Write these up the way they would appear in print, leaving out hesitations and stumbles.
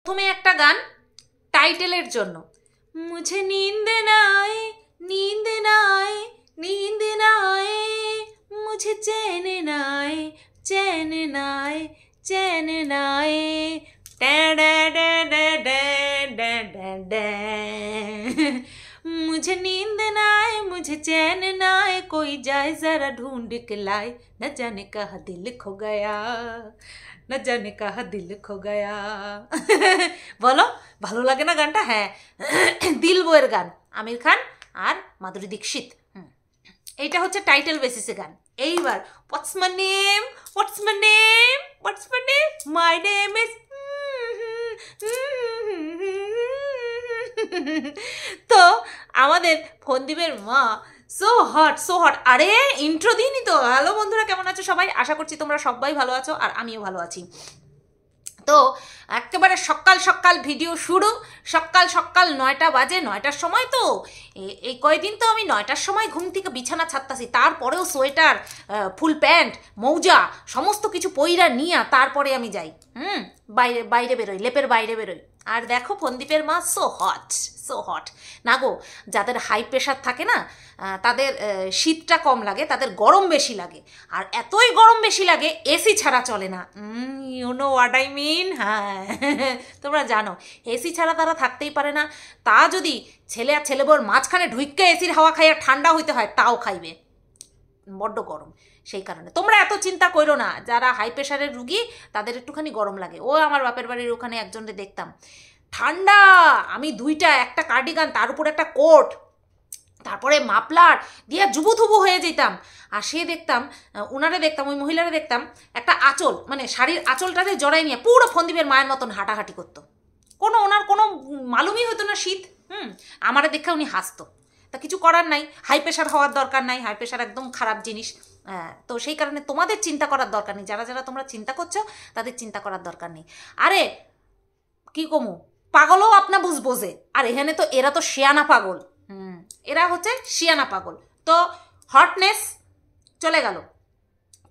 প্রথমে একটা গান টাইটেলের জন্য, মুঝে नींद ना आए नींद ना आए नींद ना आए मुझे चैन ना आए चैन ना आए चैन ना आए डा डा डा डा डा डा डा मुझे नींद ना आए मुझे चैन ना आए कोई जाए जरा ढूंढ के लाए न जाने कहाँ दिल खो गया न जाने कहाँ दिल खो गया বলো ভালো লাগে না গানটা? হ্যাঁ, দিল বইয়ের গান, আমির খান আর মাধুরী দীক্ষিত। এইটা হচ্ছে টাইটেল বেসিসে গান। এইবার what's my name what's my name what's my name my name is তো আমাদের ফন্দীপের মা সো হট সো হট। আরে ইন্ট্রো দিইনি তো। হ্যালো বন্ধুরা, কেমন আছো সবাই? আশা করছি তোমরা সবাই ভালো আছো আর আমিও ভালো আছি। তো একেবারে সকাল সকাল ভিডিও শুরু, সকাল সকাল 9টা বাজে, 9টার সময়। তো এই কয়দিন তো আমি 9টার সময় ঘুম থেকে বিছানা ছাড়তাছি, তারপরেও সোয়েটার, ফুল প্যান্ট, মৌজা সমস্ত কিছু পইরা নিয়ে তারপরে আমি যাই বাইরে বাইরে বেরোই, লেপের বাইরে বেরোই। আর দেখো ফন্দীপের মা সো হট সো হট। না গো, যাদের হাই প্রেশার থাকে না তাদের শীতটা কম লাগে, তাদের গরম বেশি লাগে। আর এতই গরম বেশি লাগে এসি ছাড়া চলে না। You know what I mean? হ্যাঁ, তোমরা জানো এসি ছাড়া তারা থাকতেই পারে না। তা যদি ছেলে আর ছেলে বউর মাঝখানে ঢুইক্কে এসির হাওয়া খাইয়া ঠান্ডা হইতে হয় তাও খাইবে, বড্ড গরম। সেই কারণে তোমরা এত চিন্তা করো না, যারা হাই প্রেশারের রুগী তাদের একটুখানি গরম লাগে। ও আমার বাপের বাড়ির ওখানে একজনকে দেখতাম ঠান্ডা, আমি দুইটা, একটা কার্ডিগান, তার উপর একটা কোট, তারপরে মাফলার দিয়ে জুবুথুবু হয়ে যেতাম। আর সে দেখতাম, ওনারে দেখতাম, ওই মহিলারে দেখতাম একটা আঁচল, মানে শাড়ির আঁচলটারে জড়াই নিয়ে পুরো ফন্দীপের মায়ের মতন হাঁটাহাঁটি করতো। ওনার কোনো মালুমই হতো না শীত। আমারে দেখে উনি হাসতো। তা কিছু করার নাই, হাই প্রেশার হওয়ার দরকার নাই, হাই প্রেশার একদম খারাপ জিনিস। তো সেই কারণে তোমাদের চিন্তা করার দরকার নেই, যারা যারা তোমরা চিন্তা করছো তাদের চিন্তা করার দরকার নেই। আরে কি কমু, পাগলও আপনা বোঝে। আর এখানে তো এরা তো শিয়ানা পাগল, এরা হচ্ছে শিয়ানা পাগল। তো হটনেস চলে গেল।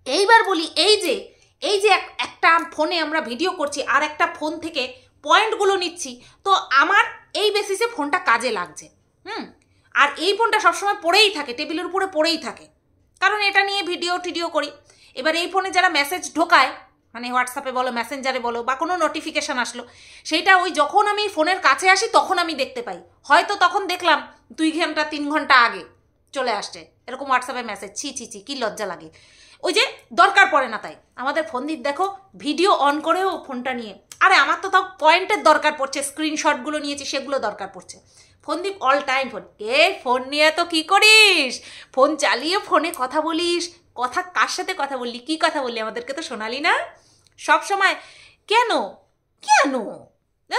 এইবার বলি, এই যে একটা ফোনে আমরা ভিডিও করছি আর একটা ফোন থেকে পয়েন্টগুলো নিচ্ছি, তো আমার এই বেসিসে ফোনটা কাজে লাগছে। আর এই ফোনটা সবসময় পড়েই থাকে, টেবিলের উপরে পড়েই থাকে, কারণ এটা নিয়ে ভিডিও টিডিও করি। এবার এই ফোনে যারা মেসেজ ঢোকায়, মানে হোয়াটসঅ্যাপে বলো, মেসেঞ্জারে বলো, বা কোনো নোটিফিকেশান আসলো, সেইটা ওই যখন আমি ফোনের কাছে আসি তখন আমি দেখতে পাই। হয়তো তখন দেখলাম 2 ঘন্টা 3 ঘন্টা আগে চলে আসছে এরকম হোয়াটসঅ্যাপে মেসেজ। ছি ছি ছি, কী লজ্জা লাগে। ওই যে দরকার পড়ে না তাই। আমাদের ফন্দীপ দেখো ভিডিও অন করেও ফোনটা নিয়ে, আরে আমার তো তাও পয়েন্টের দরকার পড়ছে, স্ক্রিনশটগুলো নিয়েছি সেগুলো দরকার পড়ছে। ফন্দীপ অল টাইম ফোন। ফোন নিয়ে তো কী করিস? ফোন চালিয়ে ফোনে কথা বলিস। কথা কার সাথে কথা বললি, কী কথা বললি, আমাদেরকে তো শোনালি না সব সময়। কেন কেন?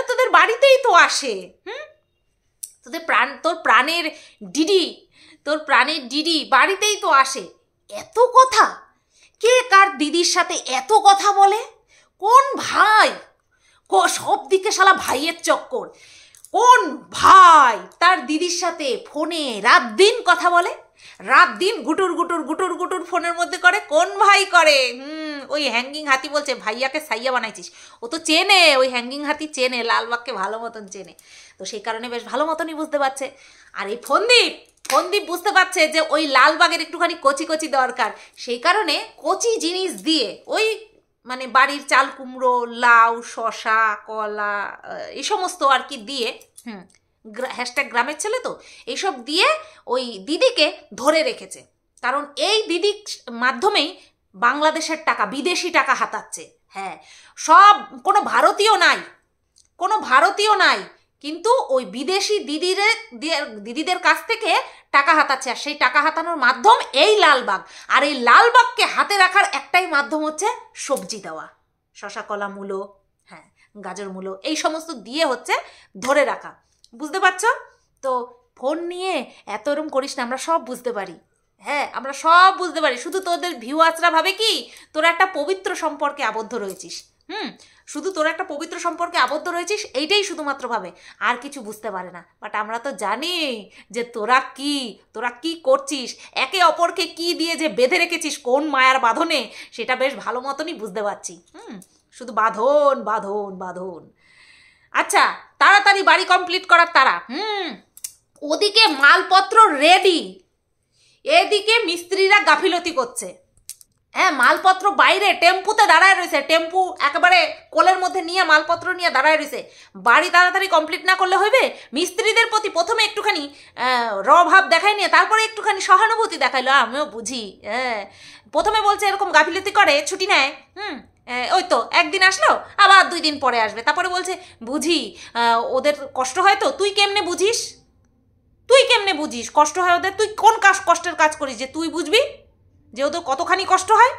তোদের বাড়িতেই তো আসে। তোর প্রাণের ডিডি বাড়িতেই তো আসে। এত কথা কে কার দিদির সাথে এত কথা বলে? কোন ভাই? সব দিকে শালা ভাইয়ের চক্কর। কোন ভাই তার দিদির সাথে ফোনে রাত দিন কথা বলে? রাত দিন গুটুর গুটুর গুটুর গুটুর ফোনের মধ্যে করে? কোন ভাই করে? ওই হ্যাঙ্গিং হাতি বলছে ভাইয়াকে সাইয়া বানাইছিস। ও তো চেনে, ওই হ্যাঙ্গিং হাতি চেনে, লালবাগকে ভালো মতন চেনে। তো সেই কারণে বেশ ভালো মতনই বুঝতে পারছে। আর এই ফন্দীপ বুঝতে পারছে যে ওই লালবাগের একটুখানি কচি কচি দরকার। সেই কারণে কচি জিনিস দিয়ে, ওই মানে বাড়ির চাল কুমড়ো, লাউ, শশা, কলা, এই সমস্ত আর কি দিয়ে, হ্যাশট্যাগ গ্রামের ছেলে তো, এইসব দিয়ে ওই দিদিকে ধরে রেখেছে। কারণ এই দিদির মাধ্যমেই বাংলাদেশের টাকা, বিদেশি টাকা হাতাচ্ছে। হ্যাঁ, সব কোনো ভারতীয় নাই, কিন্তু ওই বিদেশি দিদিদের কাছ থেকে টাকা হাতাচ্ছে। আর সেই টাকা হাতানোর মাধ্যম এই লালবাগ। আর এই লালবাগকে হাতে রাখার একটাই মাধ্যম হচ্ছে সবজি দেওয়া, শশা, কলা, মূলো, হ্যাঁ গাজর, মূলো, এই সমস্ত দিয়ে হচ্ছে ধরে রাখা। বুঝতে পারছো তো? ফোন নিয়ে এত এরম করিস না, আমরা সব বুঝতে পারি। হ্যাঁ, আমরা সব বুঝতে পারি। শুধু তোদের ভিউয়ার্সরা ভাবে কি তোরা একটা পবিত্র সম্পর্কে আবদ্ধ রয়েছিস। শুধু তোরা একটা পবিত্র সম্পর্কে আবদ্ধ রয়েছিস, এইটাই শুধুমাত্র ভাবে, আর কিছু বুঝতে পারে না। বাট আমরা তো জানি যে তোরা কি করছিস, একে অপরকে কি দিয়ে যে বেঁধে রেখেছিস, কোন মায়ার বাঁধনে, সেটা বেশ ভালো মতনই বুঝতে পারছি। শুধু বাঁধন বাঁধন বাঁধন। আচ্ছা, তাড়াতাড়ি বাড়ি কমপ্লিট করার তারা। ওদিকে মালপত্র রেডি, এদিকে মিস্ত্রিরা গাফিলতি করছে। হ্যাঁ, মালপত্র বাইরে টেম্পুতে দাঁড়ায় রয়েছে, টেম্পু একেবারে কোলের মধ্যে নিয়ে মালপত্র নিয়ে দাঁড়ায় রয়েছে। বাড়ি তাড়াতাড়ি কমপ্লিট না করলে হইবে? মিস্ত্রিদের প্রতি প্রথমে একটুখানি ভাব দেখাই নিয়ে তারপরে একটুখানি সহানুভূতি দেখাইলো, আমিও বুঝি। হ্যাঁ, প্রথমে বলছে এরকম গাফিলতি করে, ছুটি নেয়, ওই তো একদিন আসলো আবার 2 দিন পরে আসবে, তারপরে বলছে বুঝি ওদের কষ্ট হয়। তো তুই কেমনে বুঝিস? কষ্ট হয় ওদের? তুই কোন কষ্টের কাজ করিস যে তুই বুঝবি যে ওদের কতখানি কষ্ট হয়?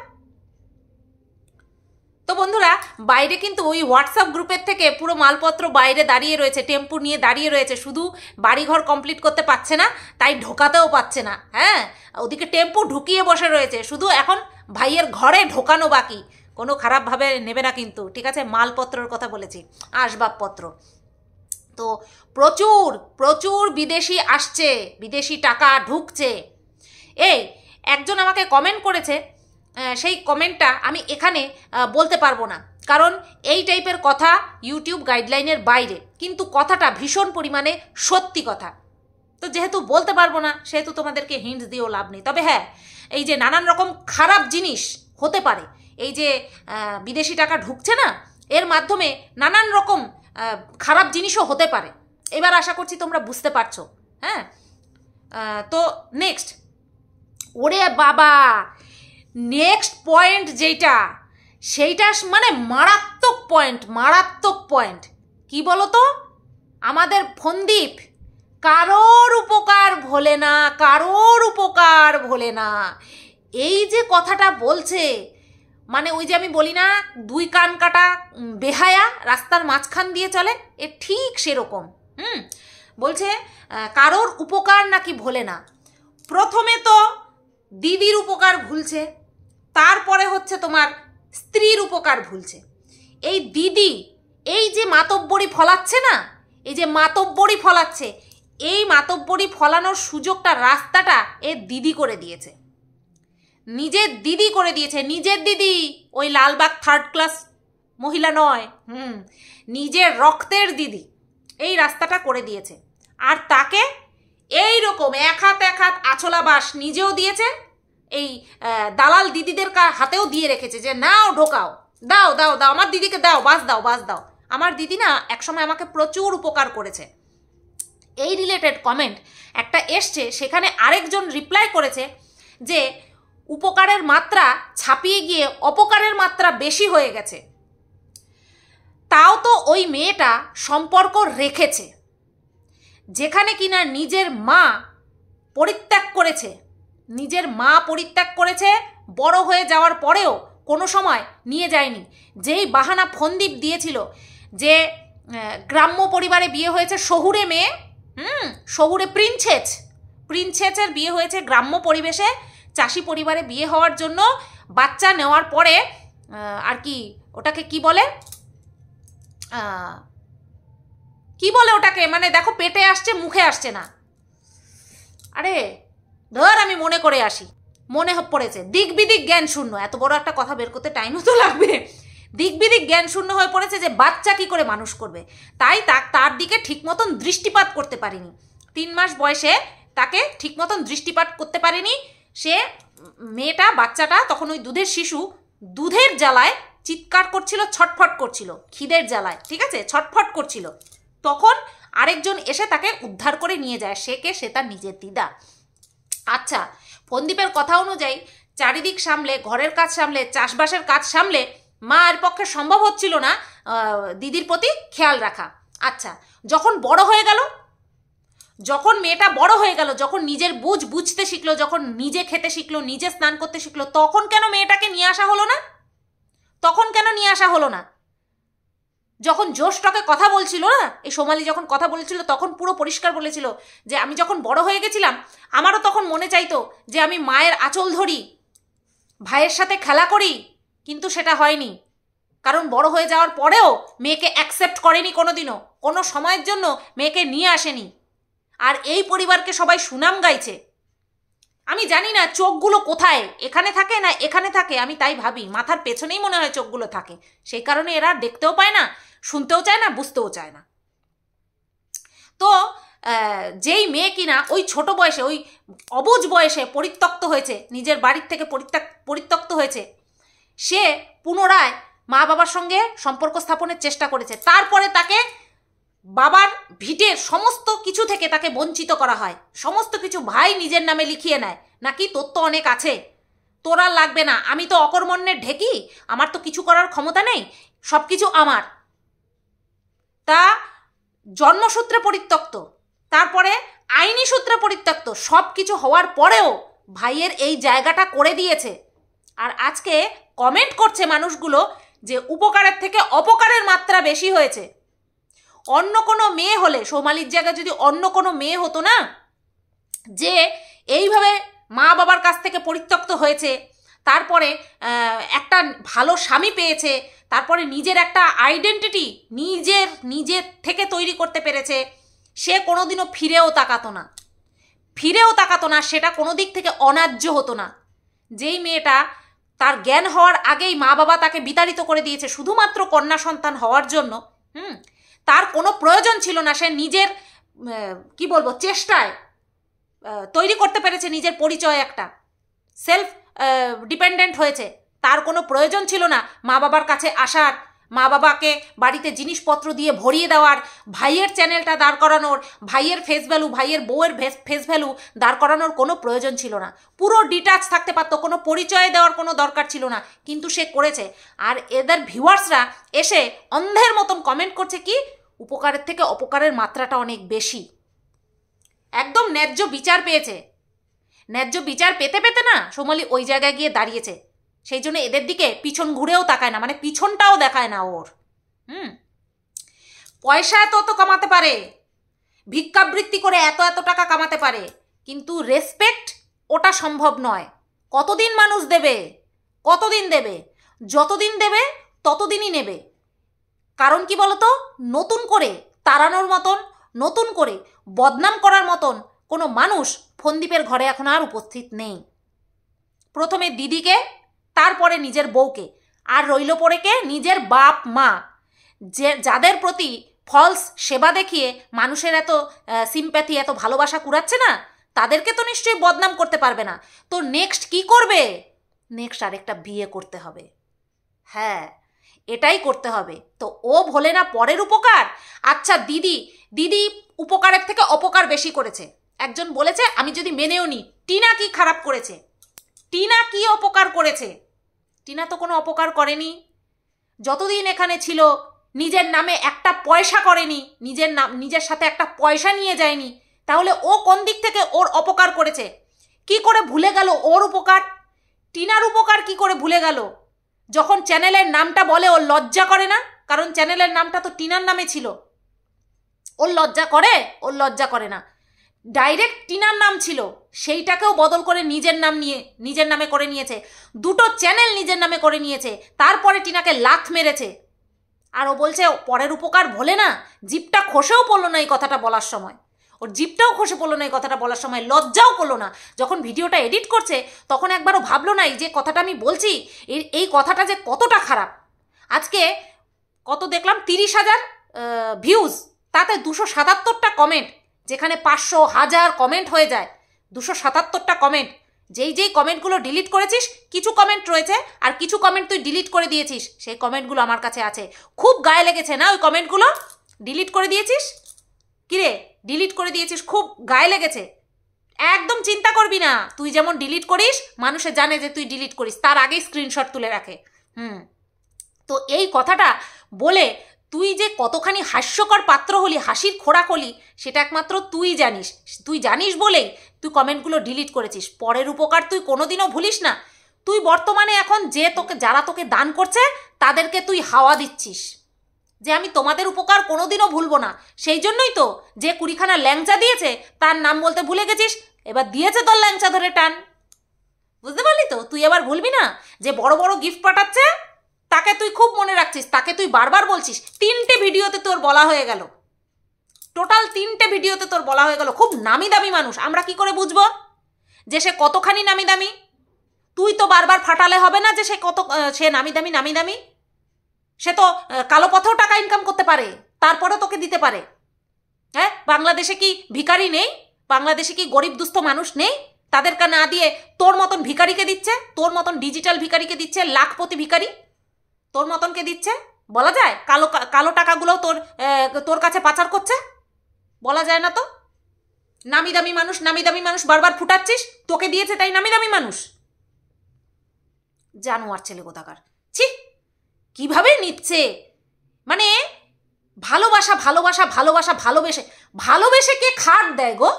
তো বন্ধুরা, বাইরে কিন্তু ওই হোয়াটসঅ্যাপ গ্রুপের থেকে পুরো মালপত্র বাইরে দাঁড়িয়ে রয়েছে, টেম্পু নিয়ে দাঁড়িয়ে রয়েছে, শুধু বাড়িঘর কমপ্লিট করতে পারছে না, তাই ঢোকাতেও পারছে না। হ্যাঁ, ওদিকে টেম্পু ঢুকিয়ে বসে রয়েছে, শুধু এখন ভাইয়ের ঘরে ঢোকানো বাকি। কোনো খারাপভাবে নেবে না কিন্তু, ঠিক আছে? মালপত্রের কথা বলেছি, আসবাবপত্র। তো প্রচুর প্রচুর বিদেশি আসছে, বিদেশি টাকা ঢুকছে। এই একজন আমাকে কমেন্ট করেছে, সেই কমেন্টটা আমি এখানে বলতে পারবো না, কারণ এই টাইপের কথা ইউটিউব গাইডলাইনের বাইরে, কিন্তু কথাটা ভীষণ পরিমাণে সত্যি কথা। তো যেহেতু বলতে পারবো না, সেহেতু তোমাদেরকে হিন্টস দিয়েও লাভ নেই। তবে হ্যাঁ, এই যে নানান রকম খারাপ জিনিস হতে পারে, এই যে বিদেশি টাকা ঢুকছে না, এর মাধ্যমে নানান রকম খারাপ জিনিসও হতে পারে। এবার আশা করছি তোমরা বুঝতে পারছো। হ্যাঁ, তো নেক্সট, ওরে বাবা, নেক্সট পয়েন্ট যেটা, সেইটা মানে মারাত্মক পয়েন্ট। কি বলো তো? আমাদের ফন্দীপ কারোর উপকার ভোলে না। এই যে কথাটা বলছে, মানে ওই যে আমি বলি না, 2 কান কাটা বেহায়া রাস্তার মাঝখান দিয়ে চলে, এ ঠিক সেরকম। বলছে কারোর উপকার নাকি ভোলে না। প্রথমে তো দিদির উপকার ভুলছে, তারপরে হচ্ছে তোমার স্ত্রীর উপকার ভুলছে। এই দিদি এই যে মাতব্বরি ফলাচ্ছে না, এই যে মাতব্বরি ফলাচ্ছে, এই মাতব্বরি ফলানোর সুযোগটা, রাস্তাটা এ দিদি করে দিয়েছে, নিজের দিদি। ওই লালবাগ 3rd ক্লাস মহিলা নয়, নিজের রক্তের দিদি এই রাস্তাটা করে দিয়েছে। আর তাকে এই রকম এক হাত আছলা বাস নিজেও দিয়েছে, এই দালাল দিদিদের হাতেও দিয়ে রেখেছে যে নাও ঢোকাও, দাও আমার দিদিকে দাও, বাস দাও। আমার দিদি না একসময় আমাকে প্রচুর উপকার করেছে। এই রিলেটেড কমেন্ট একটা এসছে, সেখানে আরেকজন রিপ্লাই করেছে যে উপকারের মাত্রা ছাপিয়ে গিয়ে অপকারের মাত্রা বেশি হয়ে গেছে। তাও তো ওই মেয়েটা সম্পর্ক রেখেছে, যেখানে কিনা নিজের মা পরিত্যাগ করেছে, বড় হয়ে যাওয়ার পরেও কোনো সময় নিয়ে যায়নি। যেই বাহানা ফন্দীপ দিয়েছিল যে গ্রাম্য পরিবারে বিয়ে হয়েছে, শহুরে মেয়ে, শহুরে প্রিন্সেসের বিয়ে হয়েছে গ্রাম্য পরিবেশে, চাষি পরিবারে বিয়ে হওয়ার জন্য বাচ্চা নেওয়ার পরে আর কি ওটাকে কি বলে ওটাকে, মানে দেখো পেটে আসছে মুখে আসছে না, আরে ধর আমি মনে করে আসি, মনে পড়েছে, দিক বিদিক জ্ঞান শূন্য। এত বড় একটা কথা বের করতে টাইমও তো লাগবে। দিক বিদিক জ্ঞান শূন্য হয়ে পড়েছে যে বাচ্চা কি করে মানুষ করবে, তাই তার দিকে ঠিক মতন দৃষ্টিপাত করতে পারিনি। 3 মাস বয়সে তাকে ঠিক মতন দৃষ্টিপাত করতে পারেনি। সে মেয়েটা, বাচ্চাটা তখন ওই দুধের শিশু, দুধের জ্বালায় চিৎকার করছিল, ছটফট করছিল, খিদের জ্বালায়, ঠিক আছে, ছটফট করছিল। তখন আরেকজন এসে তাকে উদ্ধার করে নিয়ে যায়। সে কে? সে তার নিজের দিদা। আচ্ছা, ফন্দীপের কথা অনুযায়ী চারিদিক সামলে, ঘরের কাজ সামলে, চাষবাসের কাজ সামলে মায়ের পক্ষে সম্ভব হচ্ছিল না দিদির প্রতি খেয়াল রাখা। আচ্ছা, যখন মেয়েটা বড় হয়ে গেল, যখন নিজের বুঝতে শিখলো, যখন নিজে খেতে শিখলো, নিজে স্নান করতে শিখলো, তখন কেন মেয়েটাকে নিয়ে আসা হলো না? যখন জ্যৈষ্ঠকে কথা বলছিল না, এই সোমালি যখন কথা বলেছিল, তখন পুরো পরিষ্কার বলেছিল যে আমি যখন বড় হয়ে গেছিলাম, আমারও তখন মনে চাইতো যে আমি মায়ের আঁচল ধরি, ভাইয়ের সাথে খেলা করি, কিন্তু সেটা হয়নি। কারণ বড় হয়ে যাওয়ার পরেও মেয়েকে অ্যাকসেপ্ট করেনি কোনোদিনও, কোনো সময়ের জন্য মেয়েকে নিয়ে আসেনি। আর এই পরিবারকে সবাই সুনাম গাইছে। আমি জানি না চোখগুলো কোথায়, এখানে থাকে না এখানে থাকে, আমি তাই ভাবি মাথার পেছনেই মনে হয় চোখগুলো থাকে, সেই কারণে এরা দেখতেও পায় না, শুনতেও চায় না, বুঝতেও চায় না। তো যেই মেয়ে কিনা ওই ছোট বয়সে, ওই অবুঝ বয়সে পরিত্যক্ত হয়েছে, নিজের বাড়ির থেকে পরিত্যক্ত হয়েছে, সে পুনরায় মা বাবার সঙ্গে সম্পর্ক স্থাপনের চেষ্টা করেছে। তারপরে তাকে বাবার ভিটের সমস্ত কিছু থেকে তাকে বঞ্চিত করা হয়, সমস্ত কিছু ভাই নিজের নামে লিখিয়ে নেয়, নাকি তোর তো অনেক আছে, তোর আর লাগবে না, আমি তো অকর্মণ্যের ঢেকি, আমার তো কিছু করার ক্ষমতা নেই, সব কিছু আমার। তা জন্মসূত্রে পরিত্যক্ত, তারপরে আইনি সূত্রে পরিত্যক্ত, সব কিছু হওয়ার পরেও ভাইয়ের এই জায়গাটা করে দিয়েছে। আর আজকে কমেন্ট করছে মানুষগুলো যে উপকারের থেকে অপকারের মাত্রা বেশি হয়েছে। অন্য কোনো মেয়ে হলে, সোমালির জায়গায় যদি অন্য কোনো মেয়ে হতো না, যে এইভাবে মা বাবার কাছ থেকে পরিত্যক্ত হয়েছে, তারপরে একটা ভালো স্বামী পেয়েছে, তারপরে নিজের একটা আইডেন্টিটি নিজের থেকে তৈরি করতে পেরেছে, সে কোনোদিনও ফিরেও তাকাতো না, সেটা কোনো দিক থেকে অন্যায্য হতো না। যেই মেয়েটা তার জ্ঞান হওয়ার আগেই মা বাবা তাকে বিতাড়িত করে দিয়েছে শুধুমাত্র কন্যা সন্তান হওয়ার জন্য, তার কোনো প্রয়োজন ছিল না, সে নিজের কি বলবো চেষ্টায় তৈরি করতে পেরেছে নিজের পরিচয়, একটা সেলফ ডিপেন্ডেন্ট হয়েছে, তার কোনো প্রয়োজন ছিল না মা বাবার কাছে আসার, মা বাবাকে বাড়িতে জিনিসপত্র দিয়ে ভরিয়ে দেওয়ার, ভাইয়ের চ্যানেলটা দাঁড় করানোর, ভাইয়ের ফেস ভ্যালু, ভাইয়ের বউয়ের ফেস ভ্যালু দাঁড় করানোর কোনো প্রয়োজন ছিল না, পুরো ডিটাচ থাকতে পারতো, কোনো পরিচয় দেওয়ার কোনো দরকার ছিল না, কিন্তু সে করেছে। আর এদের ভিউয়ার্সরা এসে অন্ধের মতন কমেন্ট করছে কি উপকারের থেকে অপকারের মাত্রাটা অনেক বেশি। একদম ন্যায্য বিচার পেয়েছে, ন্যায্য বিচার পেতে পেতে না সোমালি ওই জায়গায় গিয়ে দাঁড়িয়েছে, সেই জন্য এদের দিকে পিছন ঘুরেও তাকায় না, মানে পিছনটাও দেখায় না ওর। পয়সা এত কামাতে পারে, ভিক্ষাবৃত্তি করে এত টাকা কামাতে পারে, কিন্তু রেসপেক্ট ওটা সম্ভব নয়। কতদিন মানুষ দেবে, কতদিন দেবে? যতদিন দেবে ততদিনই নেবে। কারণ কি বলতো, নতুন করে তাড়ানোর মতন, নতুন করে বদনাম করার মতন কোনো মানুষ ফন্দীপের ঘরে এখন আর উপস্থিত নেই। প্রথমে দিদিকে, তারপরে নিজের বউকে, আর রইল পড়ে কে? নিজের বাপ মা, যাদের প্রতি ফলস সেবা দেখিয়ে মানুষের এত সিম্প্যাথি, এত ভালোবাসা কুড়াচ্ছে না, তাদেরকে তো নিশ্চয়ই বদনাম করতে পারবে না। তো নেক্সট কি করবে? নেক্সট আরেকটা বিয়ে করতে হবে। হ্যাঁ, এটাই করতে হবে। তো ও ভোলে না পরের উপকার। আচ্ছা দিদি উপকারের থেকে অপকার বেশি করেছে। একজন বলেছে, আমি যদি মেনেও নি, টিনা কি খারাপ করেছে? টিনা কি অপকার করেছে? টিনা তো কোনো অপকার করেনি। যতদিন এখানে ছিল নিজের নামে একটা পয়সা করেনি, নিজের সাথে একটা পয়সা নিয়ে যায়নি। তাহলে ও কোন দিক থেকে ওর অপকার করেছে? কি করে ভুলে গেল ওর উপকার? টিনার উপকার কি করে ভুলে গেল? যখন চ্যানেলের নামটা বলে ওর লজ্জা করে না? কারণ চ্যানেলের নামটা তো টিনার নামে ছিল। ওর লজ্জা করে? ওর লজ্জা করে না। ডাইরেক্ট টিনার নাম ছিল, সেইটাকেও বদল করে নিজের নামে করে নিয়েছে। দুটো চ্যানেল নিজের নামে করে নিয়েছে, তারপরে টিনাকে লাথ মেরেছে। আর ও বলছে পরের উপকার ভোলে না। জিভটা খসেও পড়লো না এই কথাটা বলার সময়, ওর জিভটাও খসে পড়লো না এই কথাটা বলার সময়, লজ্জাও করলো না। যখন ভিডিওটা এডিট করছে তখন একবারও ভাবলো না এই যে কথাটা আমি বলছি, এই কথাটা যে কতটা খারাপ। আজকে কত দেখলাম, 30,000 ভিউজ, তাতে 277টা কমেন্ট, যেখানে 500 1000 কমেন্ট হয়ে যায়। 277টা কমেন্ট, যেই কমেন্টগুলো ডিলিট করেছিস, কিছু কমেন্ট রয়েছে আর কিছু কমেন্ট তুই ডিলিট করে দিয়েছিস, সেই কমেন্টগুলো আমার কাছে আছে। খুব গায়ে লেগেছে না ওই কমেন্টগুলো? ডিলিট করে দিয়েছিস? কিরে, ডিলিট করে দিয়েছিস, খুব গায়ে লেগেছে। একদম চিন্তা করবি না, তুই যেমন ডিলিট করিস, মানুষে জানে যে তুই ডিলিট করিস, তার আগেই স্ক্রিনশট তুলে রাখে। তো এই কথাটা বলে তুই যে কতখানি হাস্যকর পাত্র হলি, হাসির খোরাক হলি, সেটা একমাত্র তুই জানিস। তুই জানিস বলেই তুই কমেন্টগুলো ডিলিট করেছিস। পরের উপকার তুই কোনোদিনও ভুলিস না। তুই বর্তমানে এখন যারা তোকে দান করছে তাদেরকে তুই হাওয়া দিচ্ছিস যে আমি তোমাদের উপকার কোনোদিনও ভুলবো না। সেই জন্যই তো যে 20খানা ল্যাংচা দিয়েছে তার নাম বলতে ভুলে গেছিস, এবার দিয়েছে তোর ল্যাংচা ধরে টান। বুঝতে পারলি তো? তুই এবার ভুলবি না। যে বড় বড় গিফট পাঠাচ্ছে তাকে তুই খুব মনে রাখছিস, তাকে তুই বারবার বলছিস। 3টে ভিডিওতে তোর বলা হয়ে গেল, টোটাল 3টে ভিডিওতে তোর বলা হয়ে গেল। খুব নামি দামি মানুষ, আমরা কি করে বুঝবো যে সে কতখানি নামি দামি? তুই তো বারবার ফাটালে হবে না যে সে নামি দামি নামি দামি। সে তো কালো পথেও টাকা ইনকাম করতে পারে, তারপরে তোকে দিতে পারে। হ্যাঁ, বাংলাদেশে কি ভিখারি নেই? বাংলাদেশে কি গরিব দুস্থ মানুষ নেই? তাদেরকে না দিয়ে তোর মতন ভিখারিকে দিচ্ছে, তোর মতন ডিজিটাল ভিখারিকে দিচ্ছে, লাখপতি ভিখারি তোর মতনকে দিচ্ছে। বলা যায় কালো কালো টাকাগুলো তোর কাছে পাচার করছে? বলা যায় না তো? নামি দামি মানুষ বারবার ফুটাচ্ছিস, তোকে দিয়েছে তাই নামি দামি মানুষ। জানোয়ার ছেলে কোথাকার, ছি! কিভাবে নিচ্ছে, মানে ভালোবাসা ভালোবাসা ভালোবাসা ভালোবেসে কে খাট দেয় গো?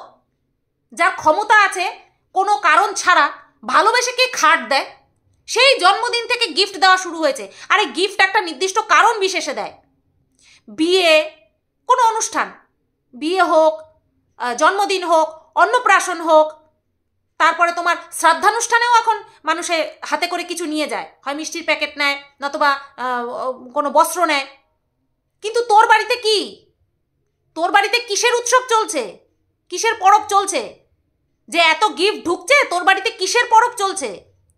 যার ক্ষমতা আছে কোনো কারণ ছাড়া ভালোবেসে কে খাট দেয়? সেই জন্মদিন থেকে গিফট দেওয়া শুরু হয়েছে। আরে গিফট একটা নির্দিষ্ট কারণ বিশেষে দেয়। বিয়ে, কোনো অনুষ্ঠান, বিয়ে হোক, জন্মদিন হোক, অন্নপ্রাশন হোক, তারপরে তোমার শ্রাদ্ধানুষ্ঠানেও এখন মানুষে হাতে করে কিছু নিয়ে যায়, হয় মিষ্টির প্যাকেট নেয়, নতুবা কোনো বস্ত্র নেয়। কিন্তু তোর বাড়িতে কি? তোর বাড়িতে কিসের উৎসব চলছে? কিসের পরব চলছে যে এত গিফট ঢুকছে? তোর বাড়িতে কিসের পরব চলছে?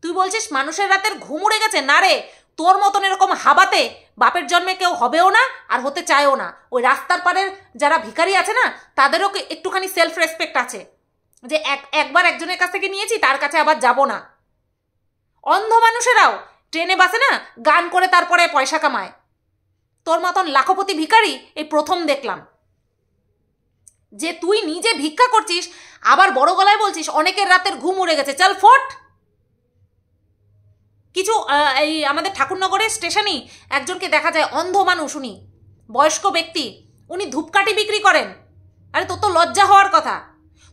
তুই বলছিস মানুষের রাতের ঘুম উড়ে গেছে? না রে, তোর মতন এরকম হাবাতে বাপের জন্মে কেউ হবেও না আর হতে চায়ও না। ওই রাস্তার পাড়ের যারা ভিখারি আছে না, তাদেরও একটুখানি সেলফ রেসপেক্ট আছে যে একবার একজনের কাছ থেকে নিয়েছি, তার কাছে আবার যাব না। অন্ধ মানুষেরাও ট্রেনে বাসে না গান করে তারপরে পয়সা কামায়। তোর মতন লাখপতি ভিখারি এই প্রথম দেখলাম। যে তুই নিজে ভিক্ষা করছিস, আবার বড় গলায় বলছিস অনেকের রাতের ঘুম উড়ে গেছে। চল ফোট। কিছু এই আমাদের ঠাকুরনগরের স্টেশনেই একজনকে দেখা যায়, অন্ধ মানুষ, উনি বয়স্ক ব্যক্তি, উনি ধূপকাঠি বিক্রি করেন। আরে তোর তো লজ্জা হওয়ার কথা।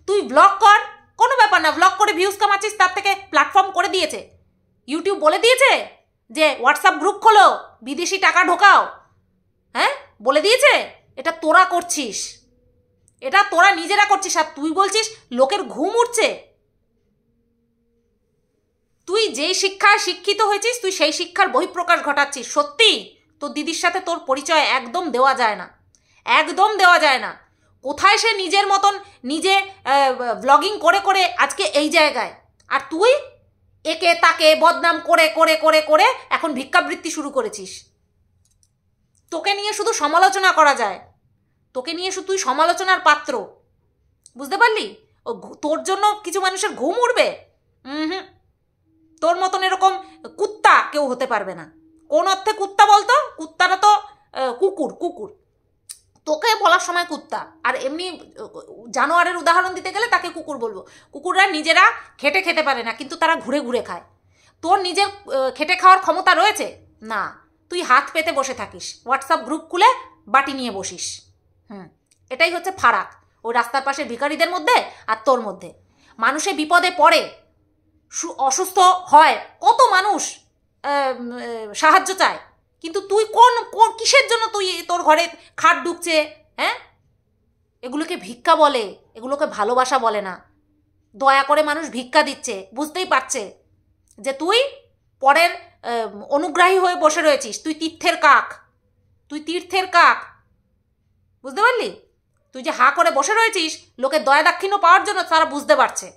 তুই ব্লগ কর, কোনো ব্যাপার না, ব্লগ করে ভিউজ কামাচ্ছিস, তার থেকে প্ল্যাটফর্ম করে দিয়েছে, ইউটিউব বলে দিয়েছে যে হোয়াটসঅ্যাপ গ্রুপ খোলো, বিদেশি টাকা ঢোকাও। হ্যাঁ, বলে দিয়েছে। এটা তোরা করছিস, এটা তোরা নিজেরা করছিস, আর তুই বলছিস লোকের ঘুম উঠছে। তুই যেই শিক্ষায় শিক্ষিত হয়েছিস, তুই সেই শিক্ষার বহিঃপ্রকাশ ঘটাচ্ছিস। সত্যি তোর দিদির সাথে তোর পরিচয় একদম দেওয়া যায় না, একদম দেওয়া যায় না। কোথায় সে নিজের মতন নিজে ব্লগিং করে করে আজকে এই জায়গায়, আর তুই একে তাকে বদনাম করে করে করে করে এখন ভিক্ষাবৃত্তি শুরু করেছিস। তোকে নিয়ে শুধু সমালোচনা করা যায়, তোকে নিয়ে শুধু তুই সমালোচনার পাত্র, বুঝতে পারলি? তোর জন্য কিছু মানুষের ঘুম উঠবে? তোর মতন এরকম কুত্তা কেউ হতে পারবে না। কোন অর্থে কুত্তা বলতো? কুত্তারা তো কুকুর, কুকুর। তোকে বলার সময় কুত্তা, আর এমনি জানোয়ারের উদাহরণ দিতে গেলে তাকে কুকুর বলবো। কুকুররা নিজেরা খেটে খেতে পারে না, কিন্তু তারা ঘুরে ঘুরে খায়। তোর নিজের খেটে খাওয়ার ক্ষমতা রয়েছে না, তুই হাত পেতে বসে থাকিস, হোয়াটসঅ্যাপ গ্রুপ খুলে বাটি নিয়ে বসিস। এটাই হচ্ছে ফারাক ওই রাস্তার পাশে ভিখারিদের মধ্যে আর তোর মধ্যে। মানুষে বিপদে পড়ে, অসুস্থ হয়, কত মানুষ সাহায্য চায়, কিন্তু তুই কোন কিসের জন্য তুই তোর ঘরে খাট ঢুকছে? হ্যাঁ, এগুলোকে ভিক্ষা বলে, এগুলোকে ভালোবাসা বলে না। দয়া করে মানুষ ভিক্ষা দিচ্ছে, বুঝতেই পারছে যে তুই পরের অনুগ্রাহী হয়ে বসে রয়েছিস। তুই তীর্থের কাক, তুই তীর্থের কাক, বুঝতে পারলি? তুই যে হা করে বসে রয়েছিস লোকের দয়া দাক্ষিণ্য পাওয়ার জন্য, তারা বুঝতে পারছে।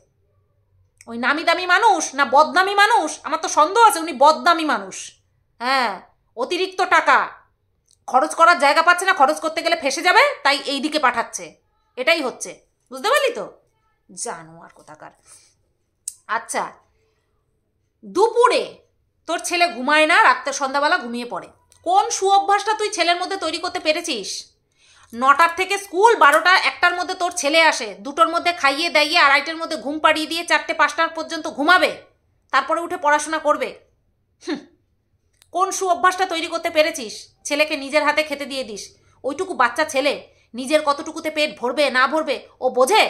ওই নামি দামি মানুষ না বদনামি মানুষ, আমার তো সন্দেহ আছে উনি বদনামি মানুষ। হ্যাঁ, অতিরিক্ত টাকা খরচ করার জায়গা পাচ্ছে না, খরচ করতে গেলে ফেসে যাবে, তাই এই দিকে পাঠাচ্ছে। এটাই হচ্ছে, বুঝতে পারলি তো? জানোয়ার কোথাকার। আচ্ছা, দুপুরে তোর ছেলে ঘুমায় না, রাত্রে সন্ধ্যাবেলা ঘুমিয়ে পড়ে। কোন সুঅভ্যাসটা তুই ছেলের মধ্যে তৈরি করতে পেরেছিস? 9টার থেকে স্কুল, 12টা 1টার মধ্যে তোর ছেলে আসে, 2টোর মধ্যে খাইয়ে দাইয়ে 2:30টার মধ্যে ঘুম পাড়িয়ে দিয়ে 4টে 5টা পর্যন্ত ঘুমাবে, তারপরে উঠে পড়াশোনা করবে। কোন সুঅভ্যাসটা তৈরি করতে পেরেছিস? ছেলেকে নিজের হাতে খেতে দিয়ে দিস। ওইটুকু বাচ্চা ছেলে নিজের কতটুকুতে পেট ভরবে না ভরবে ও বোঝে?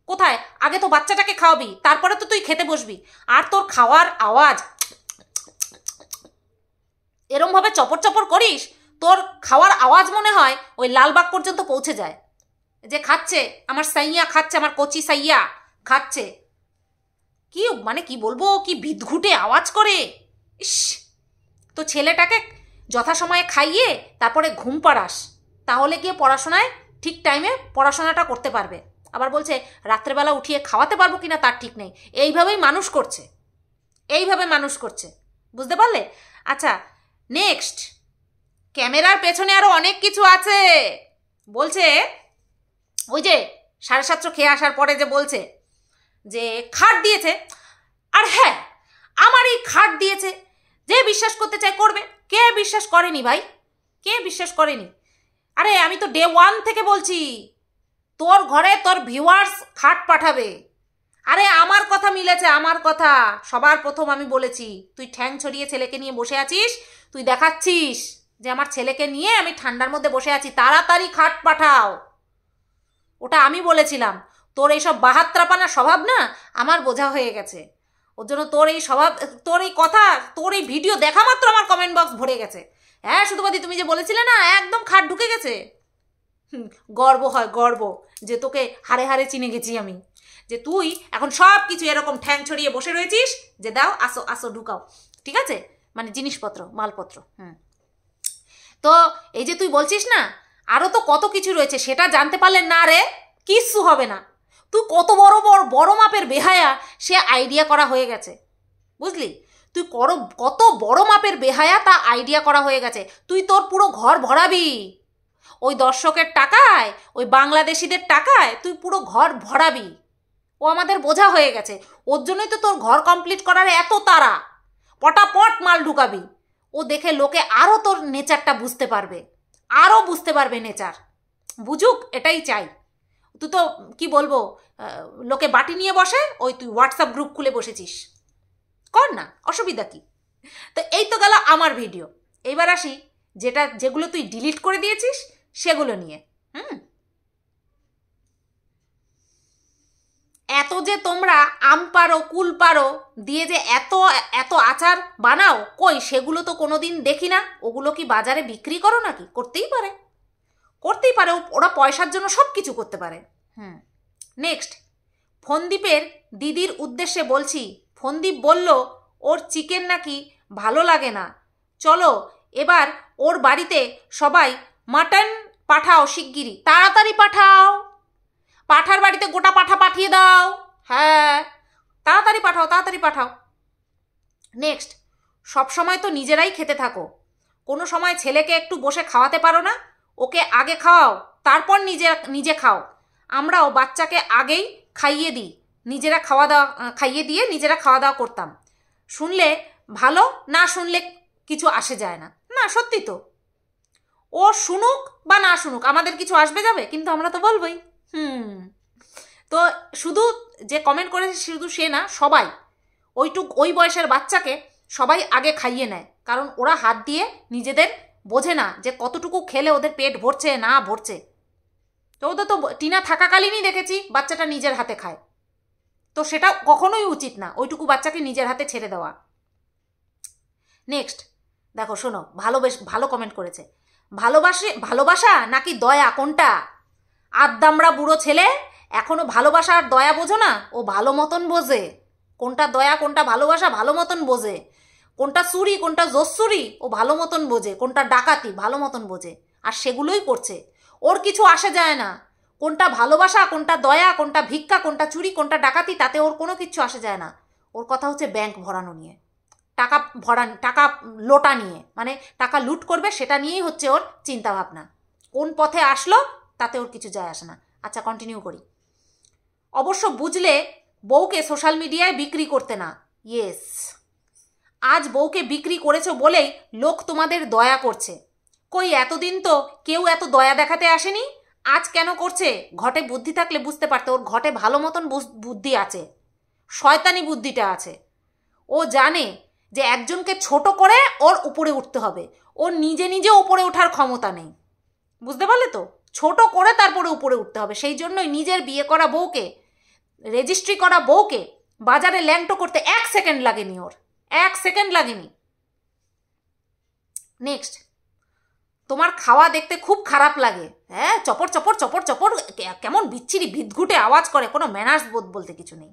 কোথায়? আগে তো বাচ্চাটাকে খাওয়াবি, তারপরে তো তুই খেতে বসবি। আর তোর খাওয়ার আওয়াজ এরমভাবে চপর চপর করিস, তোর খাওয়ার আওয়াজ মনে হয় ওই লালবাগ পর্যন্ত পৌঁছে যায়, যে খাচ্ছে আমার সাইয়া, খাচ্ছে আমার কচি সাইয়া খাচ্ছে। কি মানে কি বলবো, কি বিদঘুটে আওয়াজ করে। ইস, তো ছেলেটাকে যথাসময়ে খাইয়ে তারপরে ঘুম পাড়াস, তাহলে গিয়ে পড়াশোনায় ঠিক টাইমে পড়াশোনাটা করতে পারবে। আবার বলছে রাত্রেবেলা উঠিয়ে খাওয়াতে পারবো কিনা তার ঠিক নেই। এইভাবেই মানুষ করছে, এইভাবে মানুষ করছে, বুঝতে পারলে? আচ্ছা নেক্সট, ক্যামেরার পেছনে আরও অনেক কিছু আছে। বলছে ওই যে 7:30 খেয়ে আসার পরে যে বলছে যে খাট দিয়েছে, আর হ্যাঁ আমার এই খাট দিয়েছে, যে বিশ্বাস করতে চায় করবে। কে বিশ্বাস করেনি ভাই, কে বিশ্বাস করেনি? আরে আমি তো ডে 1 থেকে বলছি তোর ঘরে তোর ভিউয়ার্স খাট পাঠাবে। আরে আমার কথা মিলেছে, আমার কথা সবার প্রথম আমি বলেছি। তুই ঠ্যাং ছড়িয়ে ছেলেকে নিয়ে বসে আছিস, তুই দেখাচ্ছিস যে আমার ছেলেকে নিয়ে আমি ঠান্ডার মধ্যে বসে আছি, তাড়াতাড়ি খাট পাঠাও। ওটা আমি বলেছিলাম। তোর এইসব বাহাত্রাপানা স্বভাব না আমার বোঝা হয়ে গেছে। ওর জন্য তোর এই স্বভাব, তোর এই কথা, তোর এই ভিডিও দেখা মাত্র আমার কমেন্ট বক্স ভরে গেছে। হ্যাঁ শুধুবাদি তুমি যে বলেছিলে না একদম খাট ঢুকে গেছে। গর্ব হয়, গর্ব যে তোকে হারে হারে চিনে গেছি আমি, যে তুই এখন সব কিছু এরকম ঠ্যাং ছড়িয়ে বসে রয়েছিস যে দাও আসো আসো ঢুকাও, ঠিক আছে, মানে জিনিসপত্র মালপত্র। তো এই যে তুই বলছিস না আরও তো কত কিছু রয়েছে, সেটা জানতে পারলেন না রে, কিচ্ছু হবে না। তুই কত বড় বড় বড় মাপের বেহায়া সে আইডিয়া করা হয়ে গেছে, বুঝলি? তুই কত বড় মাপের বেহায়া তা আইডিয়া করা হয়ে গেছে। তুই তোর পুরো ঘর ভরাবি ওই দর্শকের টাকায়, ওই বাংলাদেশিদের টাকায় তুই পুরো ঘর ভরাবি। ও আমাদের বোঝা হয়ে গেছে। ওর জন্যই তো তোর ঘর কমপ্লিট করার এত তাড়া, পটাপট মাল ঢুকাবি। ও দেখে লোকে আরও তোর নেচারটা বুঝতে পারবে, আরও বুঝতে পারবে নেচার, বুঝুক, এটাই চাই। তুই তো কি বলবো, লোকে বাটি নিয়ে বসে, ওই তুই হোয়াটসঅ্যাপ গ্রুপ খুলে বসেছিস, কর না, অসুবিধা কি? তো এই তো গেল আমার ভিডিও। এইবার আসি যেগুলো তুই ডিলিট করে দিয়েছিস সেগুলো নিয়ে। এত যে তোমরা আম পারো কুল পারো দিয়ে যে এত এত আচার বানাও, কই সেগুলো তো কোনোদিন দেখি না। ওগুলো কি বাজারে বিক্রি করো নাকি? করতেই পারে, করতেই পারে, ওরা পয়সার জন্য সব কিছু করতে পারে। নেক্সট, ফন্দীপের দিদির উদ্দেশ্যে বলছি, ফন্দীপ বলল ওর চিকেন নাকি ভালো লাগে না, চলো এবার ওর বাড়িতে সবাই মাটন পাঠাও, শিগগিরই তাড়াতাড়ি পাঠাও, পাঠার বাড়িতে গোটা পাঠা পাঠিয়ে দাও, হ্যাঁ তাড়াতাড়ি পাঠাও, তাড়াতাড়ি পাঠাও। নেক্সট, সবসময় তো নিজেরাই খেতে থাকো, কোনো সময় ছেলেকে একটু বসে খাওয়াতে পারো না? ওকে আগে খাওয়াও তারপর নিজে খাও। আমরাও বাচ্চাকে আগেই খাইয়ে দিই, নিজেরা খাইয়ে দিয়ে নিজেরা খাওয়া দাওয়া করতাম। শুনলে ভালো, না শুনলে কিছু আসে যায় না। না সত্যি তো, ও শুনুক বা না শুনুক আমাদের কিছু আসবে যাবে, কিন্তু আমরা তো বলবোই। তো শুধু যে কমেন্ট করেছে শুধু সে না, সবাই ওই বয়সের বাচ্চাকে সবাই আগে খাইয়ে নেয়, কারণ ওরা হাত দিয়ে নিজেদের বোঝে না যে কতটুকু খেলে ওদের পেট ভরছে না ভরছে। তো ওদের তো টিনা থাকাকালীনই দেখেছি বাচ্চাটা নিজের হাতে খায়, তো সেটা কখনোই উচিত না ওইটুকু বাচ্চাকে নিজের হাতে ছেড়ে দেওয়া। নেক্সট দেখো, শোনো, ভালো কমেন্ট করেছে। ভালোবাসা নাকি দয়া কোনটা? আদ্দামরা বুড়ো ছেলে এখনো ভালোবাসা আর দয়া বোঝো না? ও ভালো মতন বোঝে কোনটা দয়া কোনটা ভালোবাসা, ভালো মতন বোঝে। কোনটা চুরি কোনটা জোচ্চুরি ও ভালো মতন বোঝে, কোনটা ডাকাতি ভালো মতন বোঝে, আর সেগুলোই করছে। ওর কিছু আসে যায় না কোনটা ভালোবাসা কোনটা দয়া, কোনটা ভিক্ষা, কোনটা চুরি, কোনটা ডাকাতি, তাতে ওর কোনো কিচ্ছু আসে যায় না। ওর কথা হচ্ছে ব্যাংক ভরানো নিয়ে, টাকা লোটা নিয়ে, মানে টাকা লুট করবে সেটা নিয়েই হচ্ছে ওর চিন্তা ভাবনা। কোন পথে আসলো তাতে ওর কিছু যায় আসে না। আচ্ছা কন্টিনিউ করি। অবশ্য বুঝলে বউকে সোশ্যাল মিডিয়ায় বিক্রি করতে না। ইয়েস, আজ বউকে বিক্রি করেছো বলেই লোক তোমাদের দয়া করছে। কই এতদিন তো কেউ এত দয়া দেখাতে আসেনি, আজ কেন করছে? ঘটে বুদ্ধি থাকলে বুঝতে পারতে, ওর ঘটে ভালো মতন বুদ্ধি আছে, শয়তানি বুদ্ধিটা আছে। ও জানে যে একজনকে ছোট করে ওর উপরে উঠতে হবে, ওর নিজে উপরে ওঠার ক্ষমতা নেই, বুঝতে পারলে তো? ছোট করে তারপরে উপরে উঠতে হবে। সেই জন্যই নিজের বিয়ে করা বউকে, রেজিস্ট্রি করা বউকে বাজারে ল্যাংটো করতে 1 সেকেন্ড লাগেনি, ওর 1 সেকেন্ড লাগেনি। নেক্সট, তোমার খাওয়া দেখতে খুব খারাপ লাগে, হ্যাঁ চপর চপর চপর চপর কেমন বিচ্ছিরি বিদঘুটে আওয়াজ করে, কোনো ম্যানার্স বোধ বলতে কিছু নেই।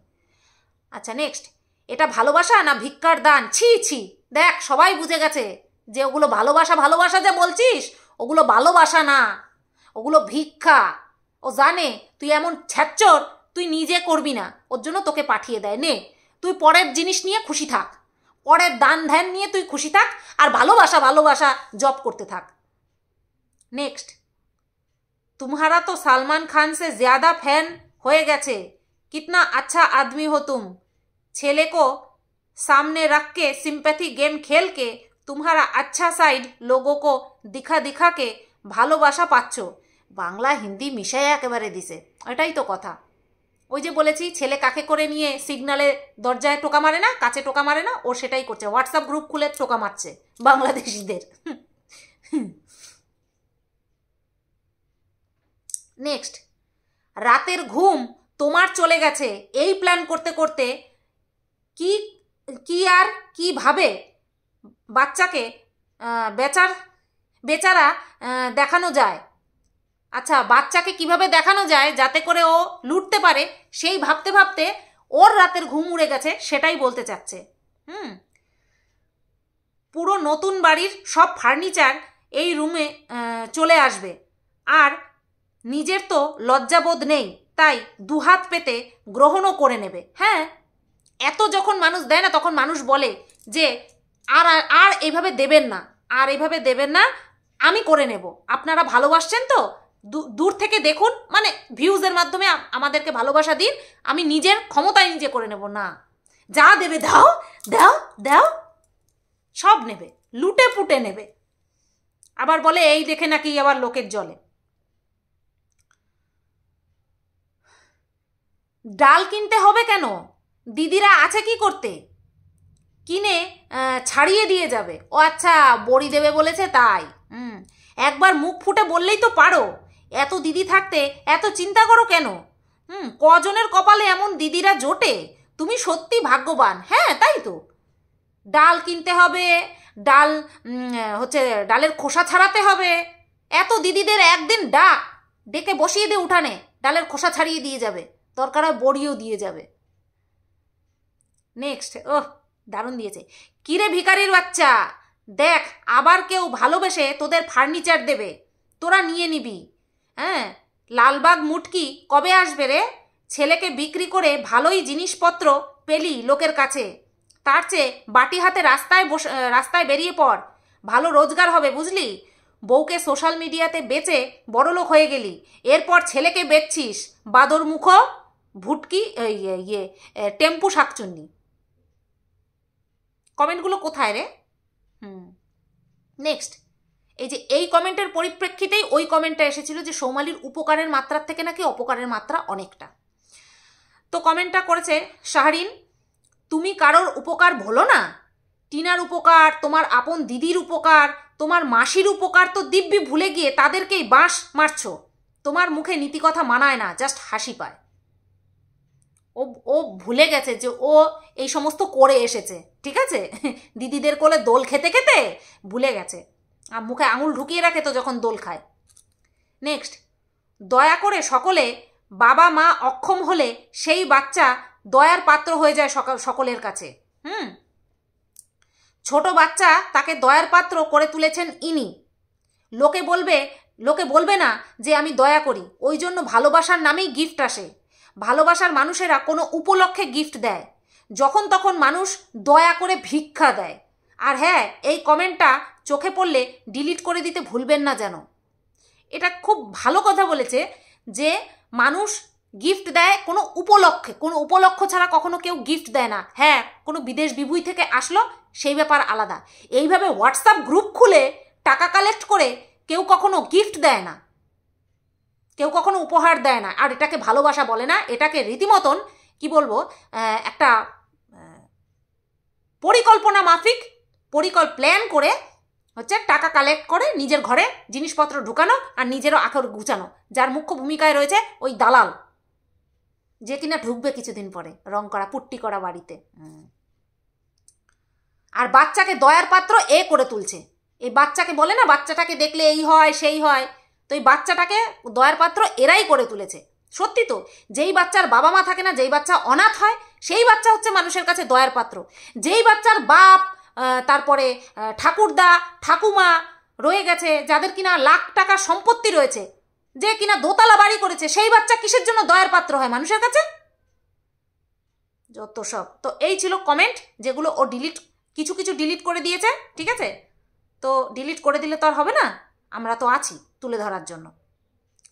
আচ্ছা নেক্সট, এটা ভালোবাসা না ভিক্ষার দান? ছি ছি, দেখ সবাই বুঝে গেছে যে ওগুলো ভালোবাসা যে বলছিস ওগুলো ভালোবাসা না, ওগুলো ভিক্ষা, ও জানে তুই এমন ছ্যাচ্চর, তুই নিজে করবি না, ওর জন্য তোকে পাঠিয়ে দেয়। নে তুই পরের জিনিস নিয়ে খুশি থাক, পরের দান ধ্যান নিয়ে তুই খুশি থাক, আর ভালোবাসা ভালোবাসা জব করতে থাক। নেক্সট, तुम्हारा तो सलमान खान से ज्यादा फैन হয়ে গেছে, कितना अच्छा आदमी हो तुम, ছেলে को सामने रख के सिंपैथी गेम खेल के तुम्हारा अच्छा साइड लोगों को दिखा दिखा के ভালোবাসা পাচ্ছ। বাংলা হিন্দি মিশায় একেবারে দিছে, এটাই তো কথা। ওই যে বলেছি ছেলে কাকে করে নিয়ে সিগনালে দরজায় টোকা মারে না, কাছে টোকা মারে না, ও সেটাই করছে, হোয়াটসঅ্যাপ গ্রুপ খুলে টোকা মারছে বাংলাদেশিদের। নেক্সট, রাতের ঘুম তোমার চলে গেছে এই প্ল্যান করতে করতে কি কি আর কিভাবে বাচ্চাকে বেচারা দেখানো যায়। আচ্ছা, বাচ্চাকে কিভাবে দেখানো যায় যাতে করে ও লুটতে পারে, সেই ভাবতে ভাবতে ওর রাতের ঘুম উড়ে গেছে, সেটাই বলতে চাচ্ছে। পুরো নতুন বাড়ির সব ফার্নিচার এই রুমে চলে আসবে, আর নিজের তো লজ্জাবোধ নেই, তাই দুহাত পেতে গ্রহণও করে নেবে। হ্যাঁ, এত যখন মানুষ দেয় না, তখন মানুষ বলে যে আর আর এইভাবে দেবেন না, আর এইভাবে দেবেন না, আমি করে নেব, আপনারা ভালোবাসছেন তো, দূর থেকে দেখুন, মানে ভিউজের মাধ্যমে আমাদেরকে ভালোবাসা দিন, আমি নিজের ক্ষমতায় নিজে করে নেব। না, যা দেবে দাও দাও দাও, সব নেবে, লুটে পুটে নেবে। আবার বলে এই দেখে নাকি আবার লোকের জলে। ডাল কিনতে হবে কেন, দিদিরা আছে কি করতে, কিনে ছাড়িয়ে দিয়ে যাবে। ও আচ্ছা, বড়ি দেবে বলেছে তাই। একবার মুখ ফুটে বললেই তো পারো, এত দিদি থাকতে এত চিন্তা করো কেন? কজনের কপালে এমন দিদিরা জোটে, তুমি সত্যি ভাগ্যবান। হ্যাঁ, তাই তো। ডাল কিনতে হবে, ডাল হচ্ছে ডালের খোসা ছাড়াতে হবে, এত দিদিদের একদিন ডেকে বসিয়ে দিয়ে উঠানে ডালের খোসা ছাড়িয়ে দিয়ে যাবে, দরকার হয় বড়িও দিয়ে যাবে। নেক্সট, দারুণ দিয়েছে। কিরে ভিখারির বাচ্চা, দেখ আবার কেউ ভালোবেসে তোদের ফার্নিচার দেবে, তোরা নিয়ে নিবি। হ্যাঁ, লালবাগ মুটকি কবে আসবে রে? ছেলেকে বিক্রি করে ভালোই জিনিসপত্র পেলি লোকের কাছে, তার চেয়ে বাটি হাতে রাস্তায় বেরিয়ে পড়, ভালো রোজগার হবে বুঝলি। বউকে সোশ্যাল মিডিয়াতে বেচে বড়লোক হয়ে গেলি, এরপর ছেলেকে বেচছিস বাদর মুখ ভুটকি টেম্পু শাকচুন্নি। কমেন্টগুলো কোথায় রে? নেক্সট, এই যে এই কমেন্টের পরিপ্রেক্ষিতেই ওই কমেন্টটা এসেছিল যে সৌমালির উপকারের মাত্রার থেকে নাকি অপকারের মাত্রা অনেকটা। তো কমেন্টটা করেছে শাহরিন, তুমি কারোর উপকার ভোলো না, টিনার উপকার, তোমার আপন দিদির উপকার, তোমার মাসির উপকার তো দিব্যি ভুলে গিয়ে তাদেরকেই বাঁশ মারছো। তোমার মুখে নীতিকথা মানায় না, জাস্ট হাসি পায়। ও ভুলে গেছে যে ও এই সমস্ত করে এসেছে, ঠিক আছে? দিদিদের কোলে দোল খেতে খেতে ভুলে গেছে, আর মুখে আঙুল ঢুকিয়ে রাখে তো যখন দোল খায়। নেক্সট, দয়া করে সকলে, বাবা মা অক্ষম হলে সেই বাচ্চা দয়ার পাত্র হয়ে যায় সকলের কাছে। ছোট বাচ্চা তাকে দয়ার পাত্র করে তুলেছেন ইনি। লোকে বলবে না যে আমি দয়া করি, ওই জন্য ভালোবাসার নামেই গিফট আসে। ভালোবাসার মানুষেরা কোনো উপলক্ষে গিফট দেয়, যখন তখন মানুষ দয়া করে ভিক্ষা দেয়। আর হ্যাঁ, এই কমেন্টটা চোখে পড়লে ডিলিট করে দিতে ভুলবেন না যেন। এটা খুব ভালো কথা বলেছে যে মানুষ গিফট দেয় কোনো উপলক্ষে, কোনো উপলক্ষ ছাড়া কখনো কেউ গিফট দেয় না। হ্যাঁ, কোনো বিদেশ বিভুঁই থেকে আসলো সেই ব্যাপার আলাদা, এইভাবে হোয়াটসঅ্যাপ গ্রুপ খুলে টাকা কালেক্ট করে কেউ কখনো গিফট দেয় না, কেউ কখনো উপহার দেয় না। আর এটাকে ভালোবাসা বলে না, এটাকে রীতিমতন কি বলবো, একটা পরিকল্পনা মাফিক প্ল্যান করে হচ্ছে টাকা কালেক্ট করে নিজের ঘরে জিনিসপত্র ঢুকানো আর নিজেরও আখর গুছানো, যার মুখ্য ভূমিকায় রয়েছে ওই দালাল, যে কিনা ঢুকবে কিছুদিন পরে রং করা পুট্টি করা বাড়িতে। আর বাচ্চাকে দয়ার পাত্র এ করে তুলছে। এই বাচ্চাকে বলে না, বাচ্চাটাকে দেখলে এই হয় সেই হয়, তো এই বাচ্চাটাকে দয়ার পাত্র এরাই করে তুলেছে। সত্যি তো, যেই বাচ্চার বাবা মা থাকে না, যেই বাচ্চা অনাথ হয়, সেই বাচ্চা হচ্ছে মানুষের কাছে দয়ার পাত্র। যেই বাচ্চার বাপ, তারপরে ঠাকুরদা ঠাকুমা রয়ে গেছে, যাদের কিনা লাখ টাকার সম্পত্তি রয়েছে, যে কিনা দোতলা বাড়ি করেছে, সেই বাচ্চা কিসের জন্য দয়ার পাত্র হয় মানুষের কাছে? যত সব। তো এই ছিল কমেন্ট, যেগুলো ও ডিলিট, কিছু কিছু ডিলিট করে দিয়েছে, ঠিক আছে? তো ডিলিট করে দিলে তো আর হবে না, আমরা তো আছি তুলে ধরার জন্য।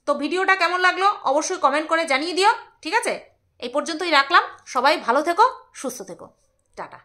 তো ভিডিওটা কেমন লাগলো অবশ্যই কমেন্ট করে জানিয়ে দিও, ঠিক আছে? এই পর্যন্তই রাখলাম, সবাই ভালো থেকো, সুস্থ থেকো, টাটা।